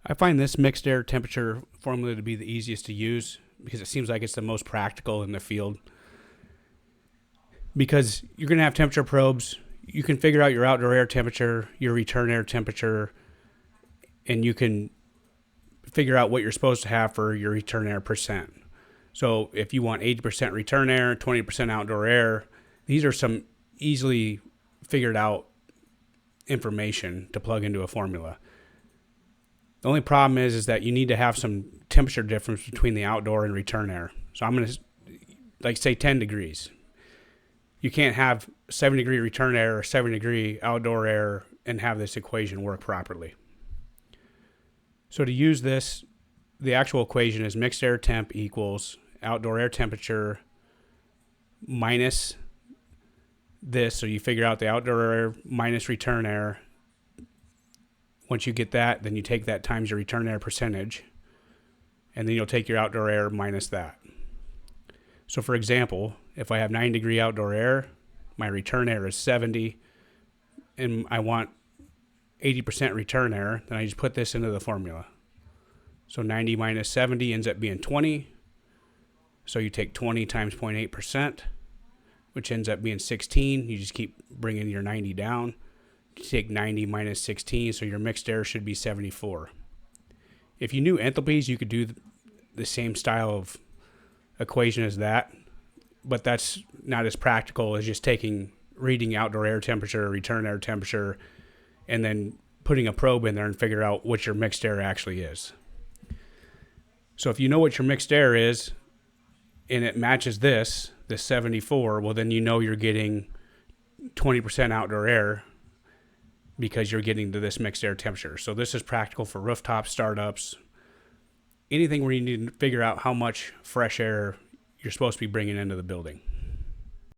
I find this mixed air temperature formula to be the easiest to use because it seems like it's the most practical in the field. Because you're going to have temperature probes, you can figure out your outdoor air temperature, your return air temperature, and you can figure out what you're supposed to have for your return air percent. So if you want 80% return air, 20% outdoor air, these are some easily figured out information to plug into a formula. The only problem is that you need to have some temperature difference between the outdoor and return air. So I'm going to say 10 degrees. You can't have 7-degree return air or 7-degree outdoor air and have this equation work properly. So to use this, the actual equation is mixed air temp equals outdoor air temperature minus this. So you figure out the outdoor air minus return air. Once you get that, then you take that times your return air percentage, and then you'll take your outdoor air minus that. So for example, if I have 9-degree outdoor air, my return air is 70, and I want 80% return air, then I just put this into the formula. So 90 minus 70 ends up being 20. So you take 20 times 0.8%, which ends up being 16. You just keep bringing your 90 down. You take 90 minus 16, so your mixed air should be 74. If you knew enthalpies, you could do the same style of equation as that, but that's not as practical as just reading outdoor air temperature, return air temperature, and then putting a probe in there and figure out what your mixed air actually is. So if you know what your mixed air is, and it matches this 74, well, then you know you're getting 20% outdoor air because you're getting to this mixed air temperature. So this is practical for rooftop startups, anything where you need to figure out how much fresh air you're supposed to be bringing into the building.